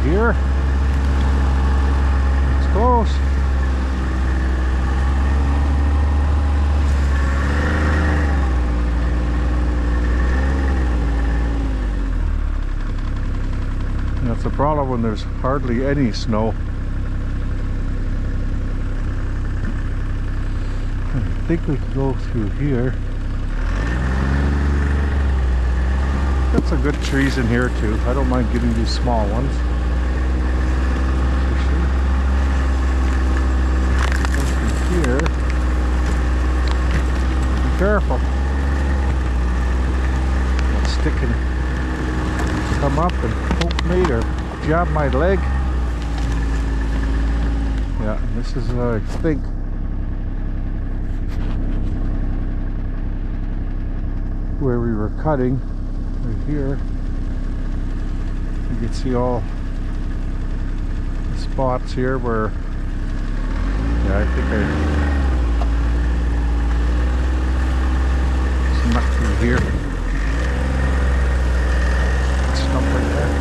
here. It's close. That's the problem when there's hardly any snow. I think we can go through here. Got some good trees in here too. I don't mind getting these small ones. Go through here. Be careful. That stick can come up and poke me or jab my leg. Yeah, this is I think where we were cutting. Right here, you can see all the spots here where, yeah, I think I snuck through here. Stump right there.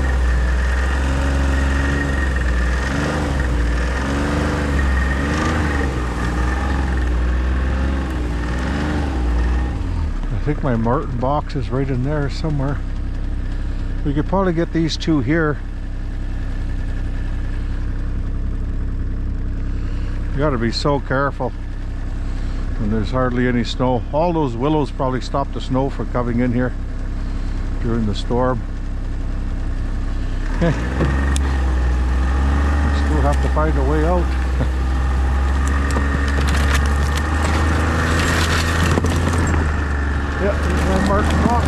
I think my Martin box is right in there somewhere. We could probably get these two here. You got to be so careful when there's hardly any snow. All those willows probably stop the snow from coming in here during the storm. Okay. We still have to find a way out. Yeah, there's my Martin box.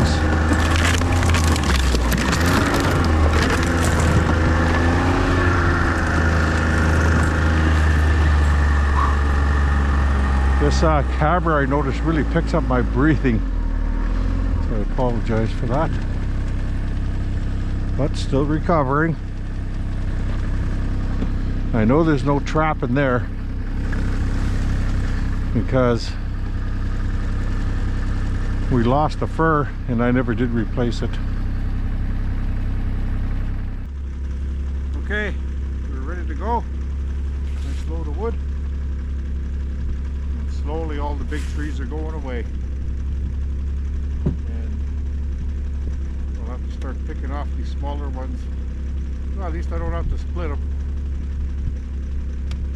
This camera, I noticed, really picks up my breathing, so I apologize for that, but still recovering. I know there's no trap in there because we lost the fur and I never did replace it. Okay, we're ready to go. Nice load of wood. Slowly all the big trees are going away, and we'll have to start picking off these smaller ones. Well, at least I don't have to split them,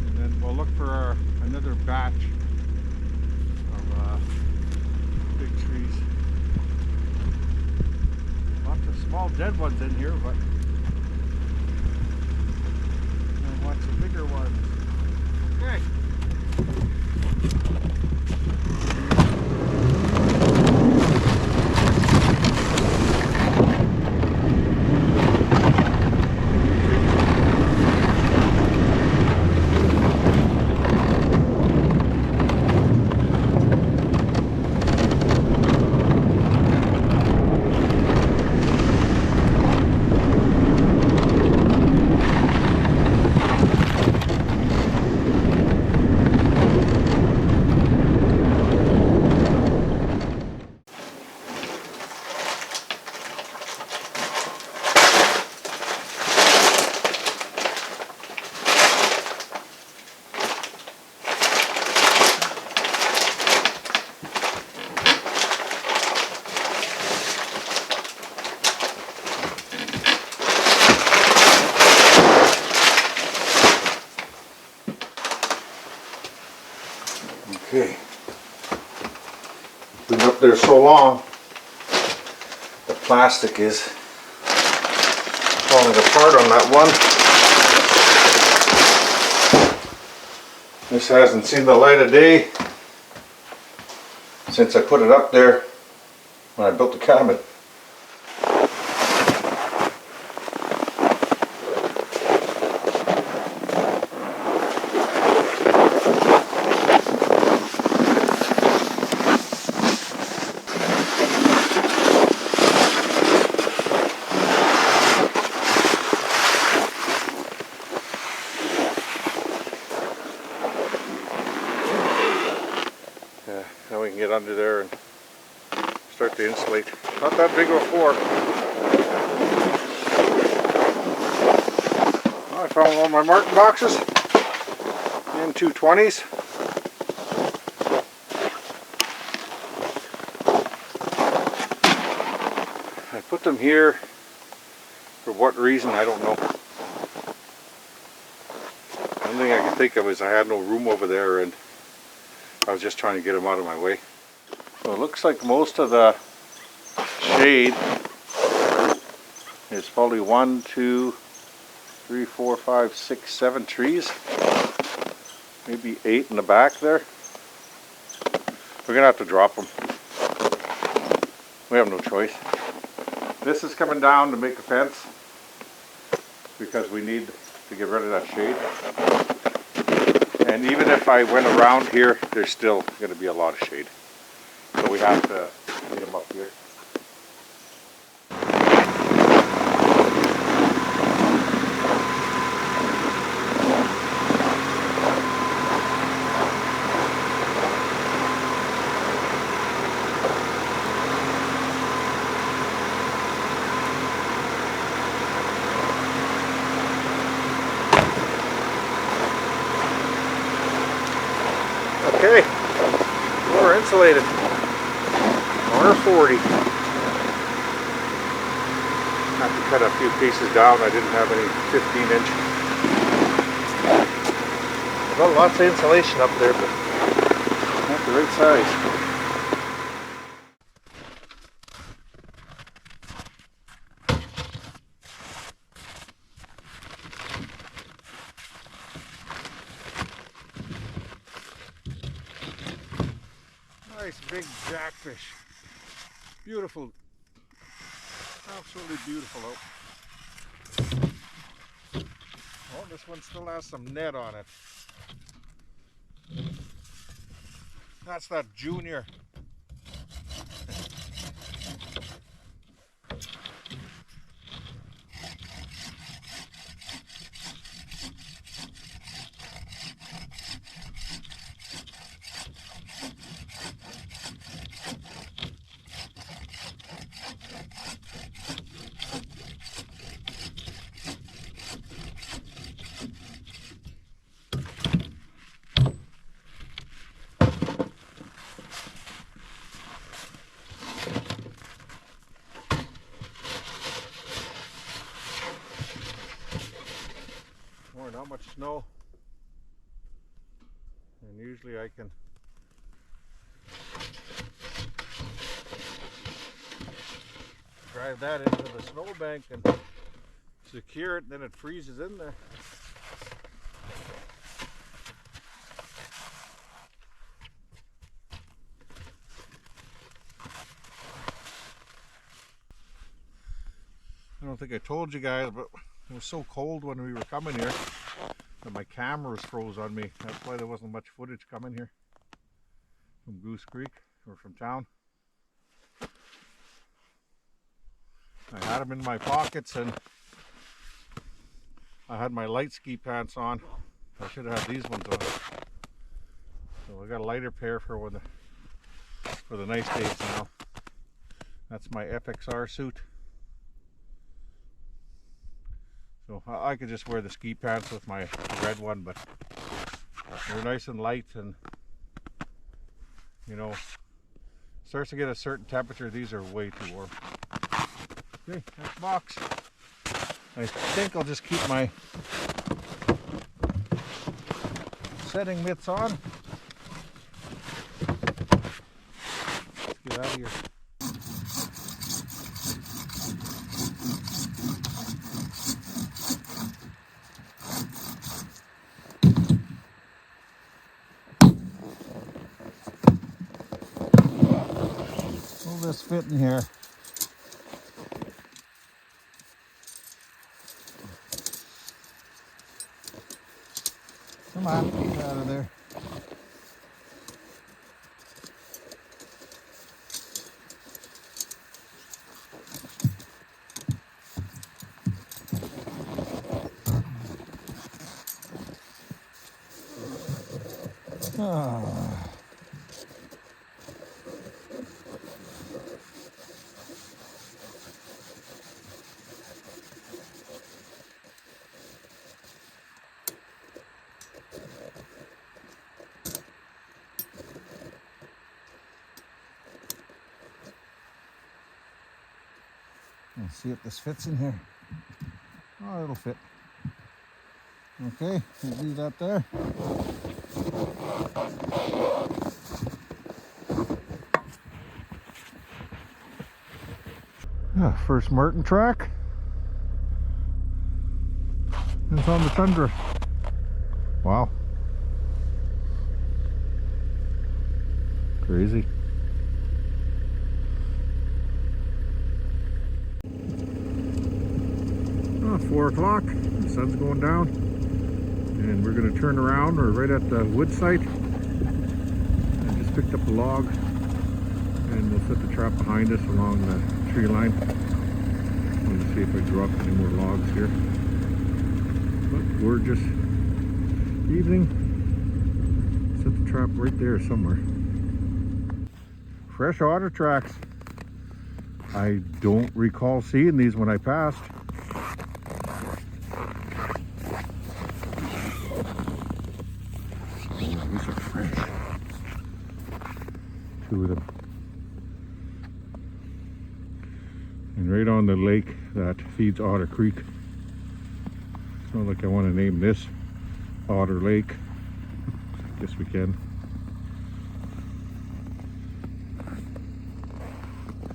and then we'll look for another batch of big trees. Lots of small dead ones in here, but I want some bigger ones. Okay. Okay, been up there so long, the plastic is falling apart on that one. This hasn't seen the light of day since I put it up there when I built the cabin. Now we can get under there and start to insulate. Not that big of a floor. I found all my Martin boxes and 220s. I put them here for what reason, I don't know. One thing I can think of is I had no room over there and I was just trying to get them out of my way. So it looks like most of the shade is probably 1, 2, 3, 4, 5, 6, 7 trees. Maybe 8 in the back there. We're gonna have to drop them. We have no choice. This is coming down to make a fence because we need to get rid of that shade. And even if I went around here, there's still going to be a lot of shade. So we have to get them up here. Okay, we're insulated. R40. Have to cut a few pieces down. I didn't have any 15-inch. I've got lots of insulation up there, but not the right size. Nice big jackfish. Beautiful. Absolutely beautiful out. Oh, this one still has some net on it. That's that junior. Not much snow, and usually I can drive that into the snowbank and secure it, then it freezes in there. I don't think I told you guys, but it was so cold when we were coming here that my cameras froze on me. That's why there wasn't much footage coming here from Goose Creek or from town. I had them in my pockets and I had my light ski pants on. I should have had these ones on. So I got a lighter pair for the nice days now. That's my FXR suit. So I could just wear the ski pants with my red one, but they're nice and light, and you know, starts to get a certain temperature, these are way too warm. Okay, next box. I think I'll just keep my setting mitts on. Let's get out of here. Will this fit in here? Come on, get out of there. Let's see if this fits in here. Oh, it'll fit. Okay, we'll leave that there. First Martin track. It's on the Tundra. Wow. Crazy. 4 o'clock, the sun's going down, and we're going to turn around. We're right at the wood site. I just picked up a log, and we'll set the trap behind us along the tree line. I'm going to see if I drop any more logs here. But gorgeous evening. Set the trap right there somewhere. Fresh otter tracks. I don't recall seeing these when I passed. These are fresh. 2 of them. And right on the lake that feeds Otter Creek. It's not like I want to name this Otter Lake. Guess we can.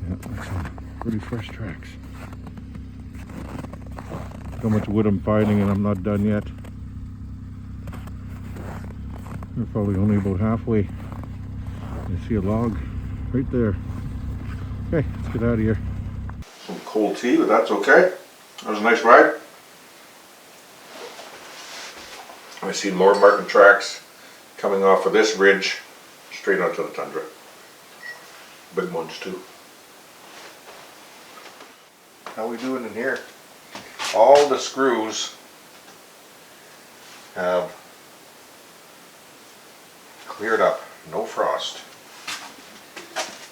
Yeah, that's some pretty fresh tracks. How much wood I'm finding, and I'm not done yet. We're probably only about halfway. I see a log right there. Okay, let's get out of here. Some cold tea, but that's okay. That was a nice ride. I see more Martin tracks coming off of this ridge straight onto the Tundra. Big ones too. How we doing in here? All the screws have cleared up, no frost.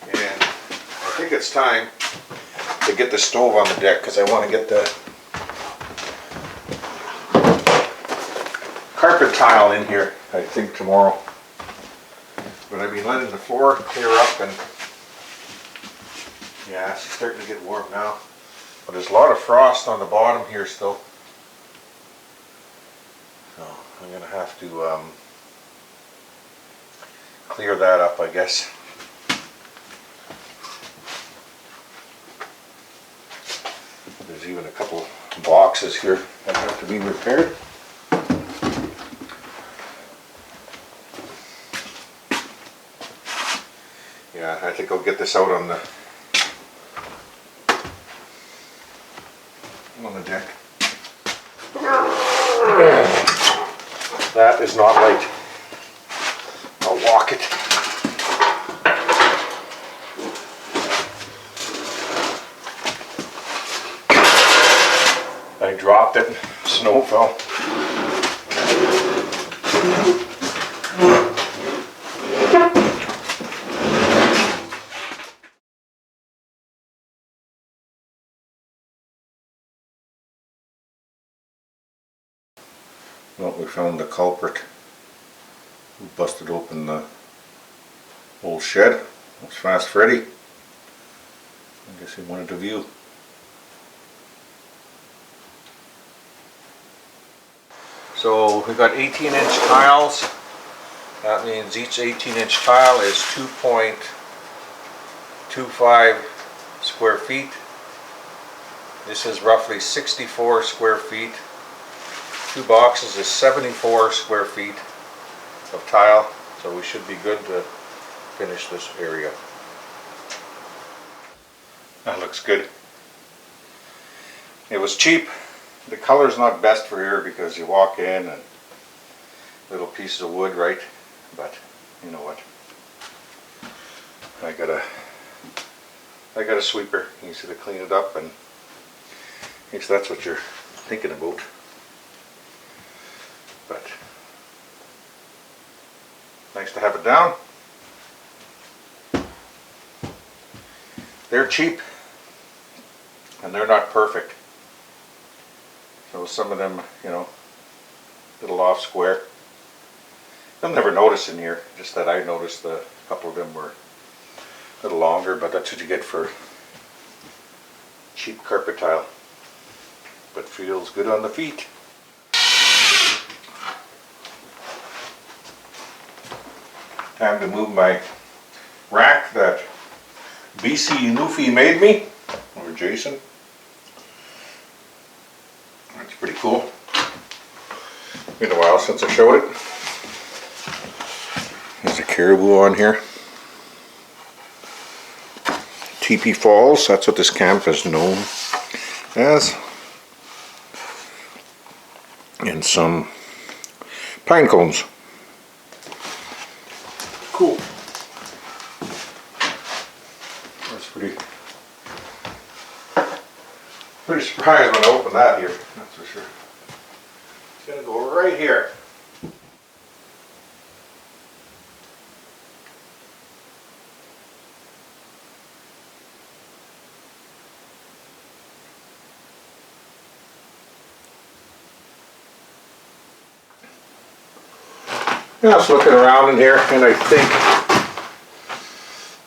And I think it's time to get the stove on the deck, because I want to get the carpet tile in here, I think tomorrow. But I've been letting the floor clear up, and yeah, it's starting to get warm now. But there's a lot of frost on the bottom here still. So I'm going to have to clear that up, I guess. There's even a couple boxes here that have to be repaired. Yeah, I think I'll get this out on the deck. That is not right. I'll walk it. I dropped it, snow fell. Well, we found the culprit who busted open the old shed. It's Fast Freddy. I guess he wanted to view. So we got 18-inch tiles. That means each 18-inch tile is 2.25 square feet. This is roughly 64 square feet. 2 boxes is 74 square feet of tile, so we should be good to finish this area. That looks good. It was cheap. The color's not best for here because you walk in and little pieces of wood, right? But you know what? I got a sweeper. Easy to clean it up, and I guess that's what you're thinking about. But nice to have it down. They're cheap and they're not perfect. So some of them, you know, little off square. You'll never notice in here, just that I noticed a couple of them were a little longer, but that's what you get for cheap cheap carpet tile, but feels good on the feet. Time to move my rack that BC Newfie made me, or Jason. That's pretty cool. Been a while since I showed it. There's a caribou on here. Teepee Falls, that's what this camp is known as. And some pine cones. Cool. That's pretty surprised when I opened that here, that's for sure. It's gonna go right here. Yeah, I was looking around in here, and I think,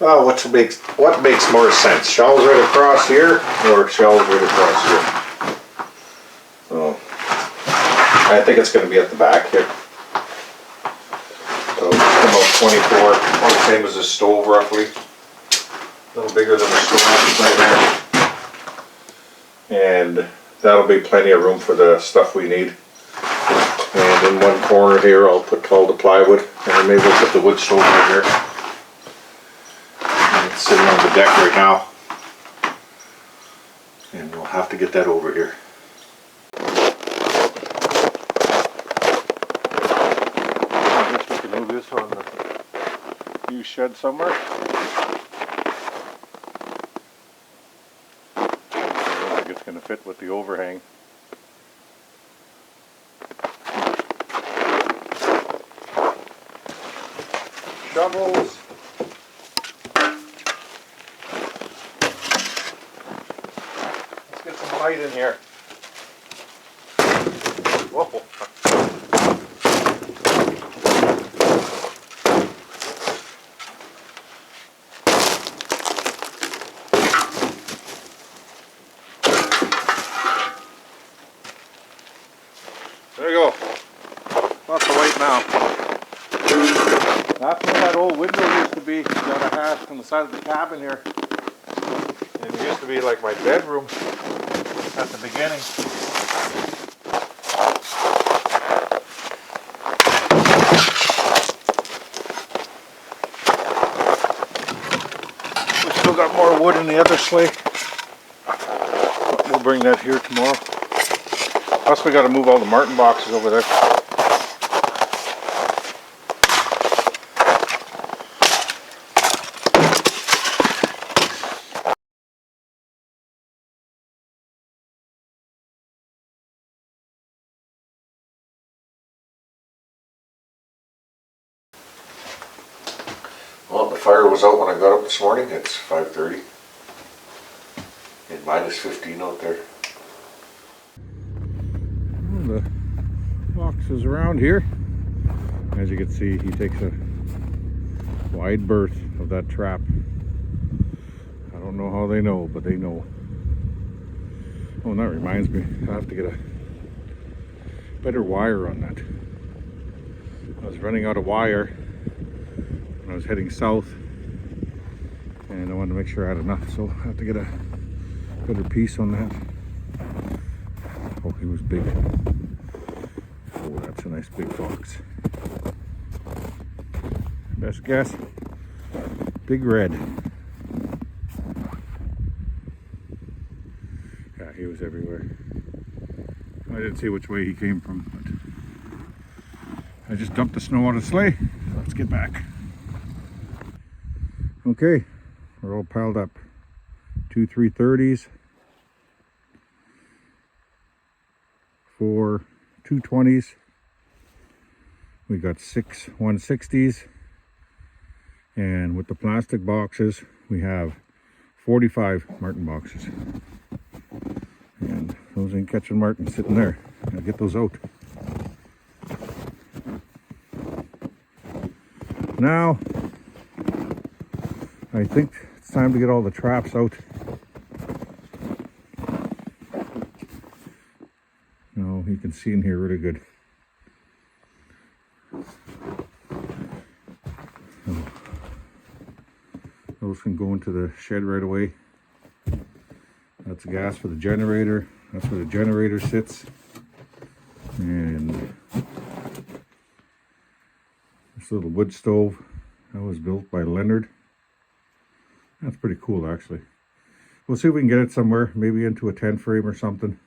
oh, what makes more sense? Shelves right across here, or shelves right across here? So, I think it's going to be at the back here. So, about 24, all the same as the stove roughly. A little bigger than the stove right there. And that'll be plenty of room for the stuff we need. And in one corner here I'll put all the plywood, and maybe we'll put the wood stove right here. And it's sitting on the deck right now. And we'll have to get that over here. I guess we can move this on the new shed somewhere. I don't think it's going to fit with the overhang. Shovels. Let's get some light in here. Whoa. There you go. Lots of light now. That's where that old window used to be that I had on the side of the cabin here. And it used to be like my bedroom at the beginning. We still got more wood in the other sleigh. But we'll bring that here tomorrow. Plus we got to move all the Martin boxes over there. Well, the fire was out when I got up this morning. It's 5:30 and minus 15 out there. Well, the box is around here. As you can see, he takes a wide berth of that trap. I don't know how they know, but they know. Oh, and that reminds me, I have to get a better wire on that. I was running out of wire. I was heading south, and I wanted to make sure I had enough, so I have to get a better piece on that. Oh, he was big. Oh, that's a nice big fox. Best guess, big red. Yeah, he was everywhere. I didn't see which way he came from, but I just dumped the snow out of the sleigh. Let's get back. Okay, we're all piled up. 2 330s, 4 220s. We got 6 160s, and with the plastic boxes, we have 45 Martin boxes. And those ain't catching Martin sitting there. I'll get those out. Now, I think it's time to get all the traps out. can see in here really good. Those can go into the shed right away. That's gas for the generator. That's where the generator sits. And this little wood stove, that was built by Leonard. That's pretty cool, actually. We'll see if we can get it somewhere, maybe into a tent frame or something.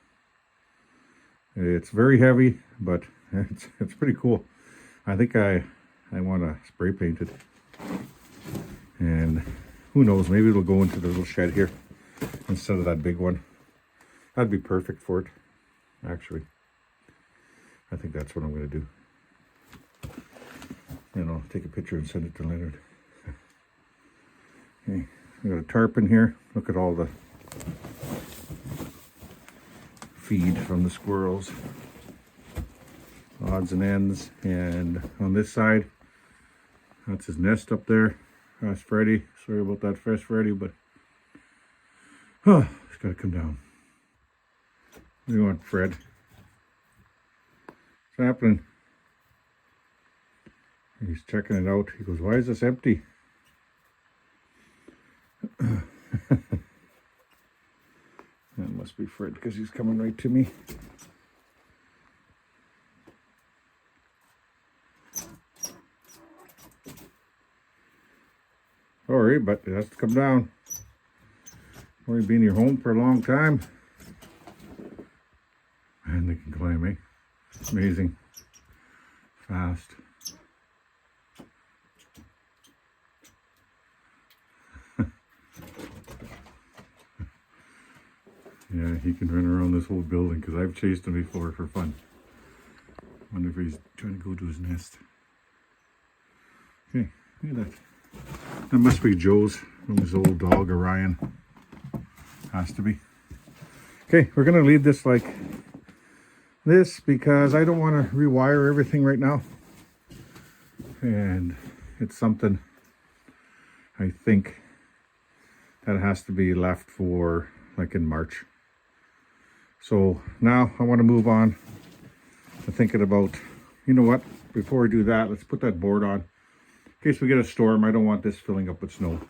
It's very heavy, but it's pretty cool. I think I want to spray paint it. And who knows, maybe it'll go into the little shed here instead of that big one. That'd be perfect for it, actually. I think that's what I'm going to do. And I'll take a picture and send it to Leonard. Okay, we got a tarp in here. Look at all the feed from the squirrels. Odds and ends. And on this side, that's his nest up there. That's Freddy. Sorry about that, Fresh Freddy, but it's got to come down. What do you want, Fred? What's happening? He's checking it out. He goes, why is this empty? That must be Fred because he's coming right to me. Sorry, but it has to come down. Only been in your home for a long time. And they can climb, eh? Amazing. Fast. Yeah, he can run around this whole building because I've chased him before for fun. Wonder if he's trying to go to his nest. Okay, look at that. That must be Joe's from his old dog, Orion. Has to be. Okay, we're going to leave this like this because I don't want to rewire everything right now. And it's something I think that has to be left for like in March. So now I want to move on to thinking about, you know what, before we do that, let's put that board on. In case we get a storm, I don't want this filling up with snow.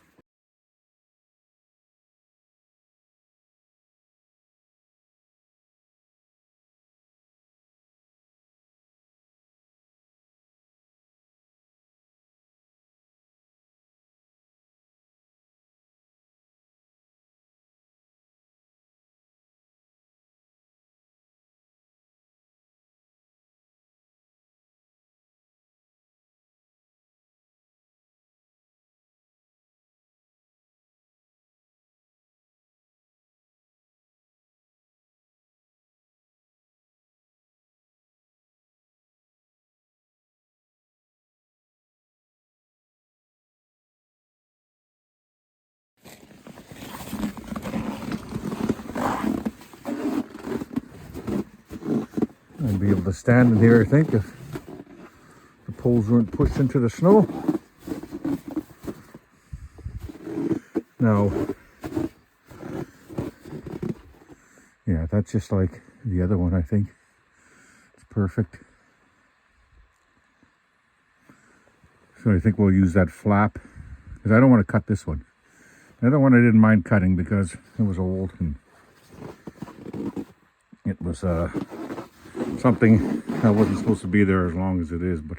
I'd be able to stand in here, I think, if the poles weren't pushed into the snow. Now, yeah, that's just like the other one, I think. It's perfect. So I think we'll use that flap, because I don't want to cut this one. The other one I didn't mind cutting because it was old and it was something that wasn't supposed to be there as long as it is, but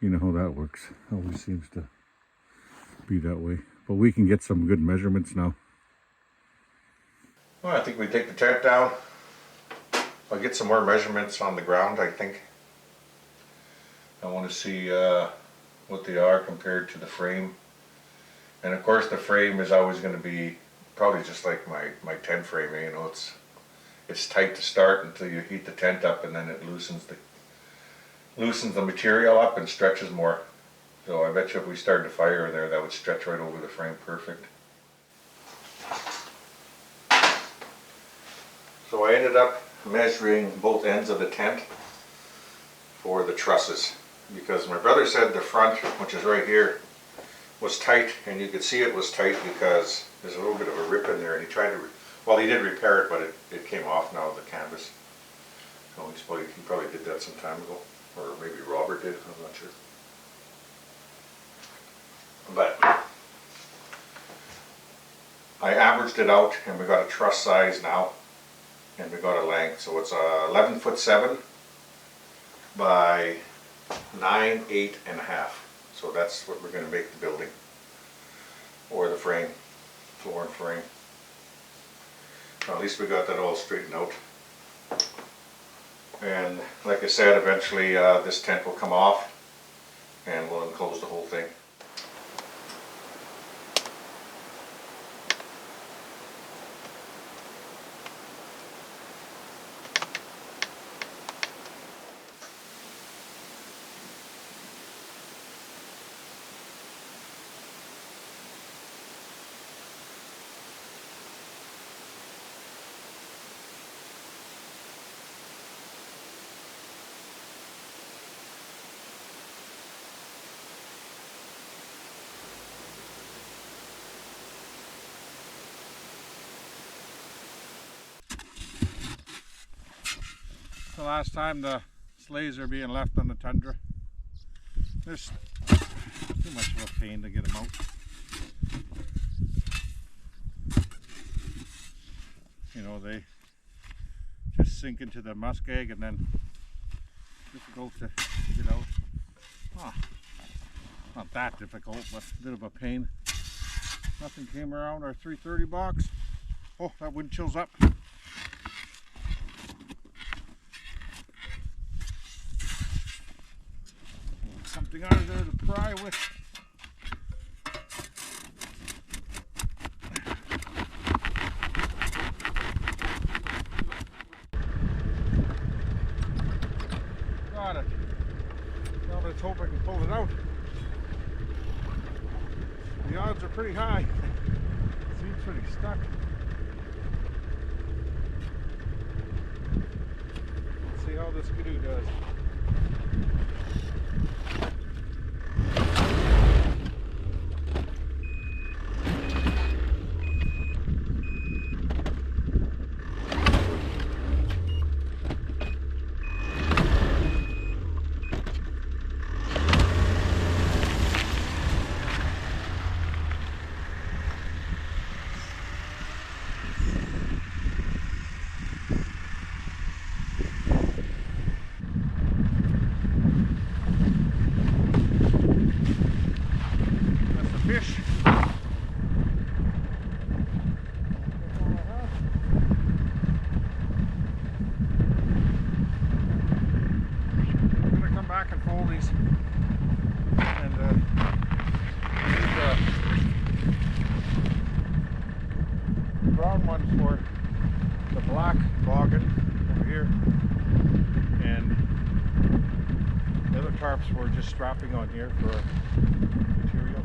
you know how that works. Always seems to be that way. But we can get some good measurements now. Well, I think we take the tent down. I'll get some more measurements on the ground, I think. I want to see what they are compared to the frame. And of course the frame is always going to be probably just like my tent frame, you know, it's tight to start until you heat the tent up, and then it loosens the material up and stretches more. So I bet you if we started a fire in there, that would stretch right over the frame perfect. So I ended up measuring both ends of the tent for the trusses, because my brother said the front, which is right here, was tight, and you could see it was tight because there's a little bit of a rip in there, and he tried to, well, he did repair it, but it came off now, the canvas. So he probably did that some time ago, or maybe Robert did, I'm not sure. But I averaged it out and we got a truss size now, and we got a length. So it's 11'7" by 9, 8.5. So that's what we're going to make the building, or the frame, floor and frame. Well, at least we got that all straightened out. And like I said, eventually this tent will come off and we'll enclose the whole thing. The last time the sleighs are being left on the tundra. There's too much of a pain to get them out. You know, they just sink into the muskeg and then difficult to get out. Oh, not that difficult, but a bit of a pain. Nothing came around our 330 box. Oh, that wind chills up. Something under there to pry with. Got it. Now let's hope I can pull it out. The odds are pretty high. It seems pretty stuck. Let's see how this skidoo does. Fish. I'm going to come back and fold these and use the brown one for the black boggin over here, and the other tarps we're just strapping on here for material.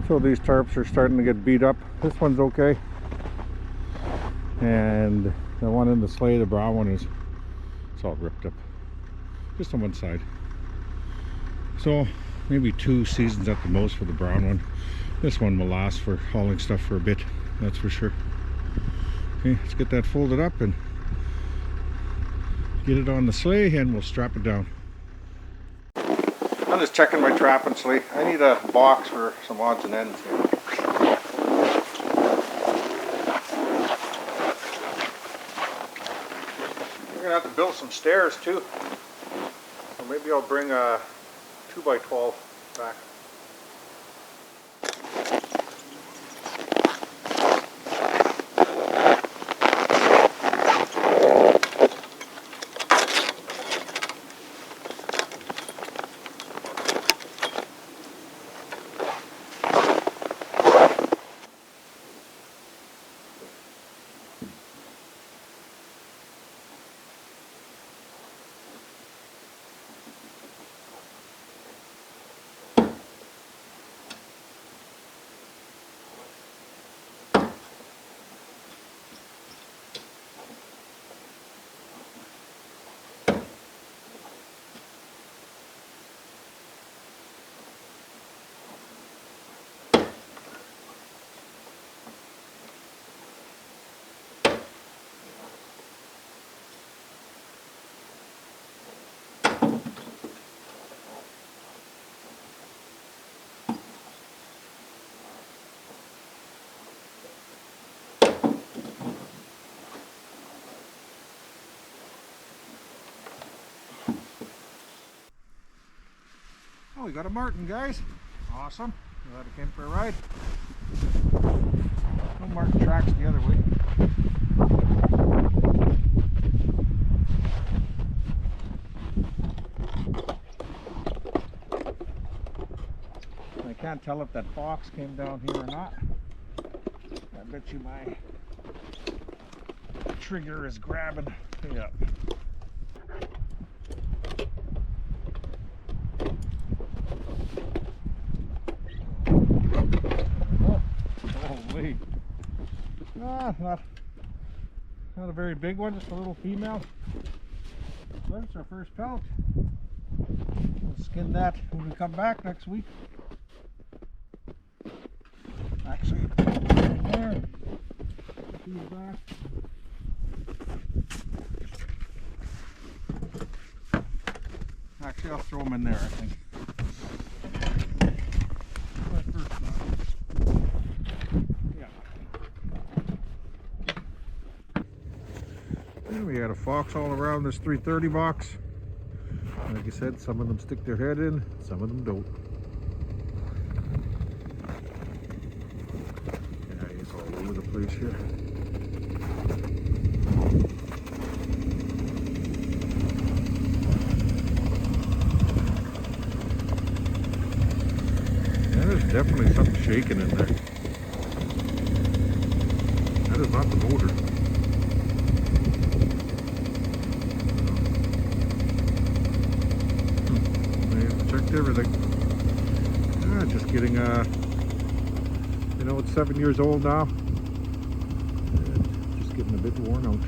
So these tarps are starting to get beat up. This one's okay, and the one in the sleigh, the brown one, it's all ripped up, just on one side. So maybe 2 seasons at the most for the brown one. This one will last for hauling stuff for a bit, that's for sure. Okay, let's get that folded up and get it on the sleigh, and we'll strap it down. I'm just checking my trap and sleigh. I need a box for some odds and ends here. We're gonna have to build some stairs too. So maybe I'll bring a 2x12 back. we got a marten, guys. Awesome. Glad it came for a ride. No marten tracks the other way. I can't tell if that fox came down here or not. I bet you my trigger is grabbing me up. Holy. Not a very big one, just a little female. That's our first pelt. We'll skin that when we come back next week. Actually, right there. See you back. Actually, I'll throw them in there, I think. And we had a fox all around this 330 box. Like I said, some of them stick their head in, some of them don't. Yeah, he's all over the place here. Yeah, there's definitely something shaking in there. That is not the motor. Checked everything. Just getting you know, it's 7 years old now. Just getting a bit worn out.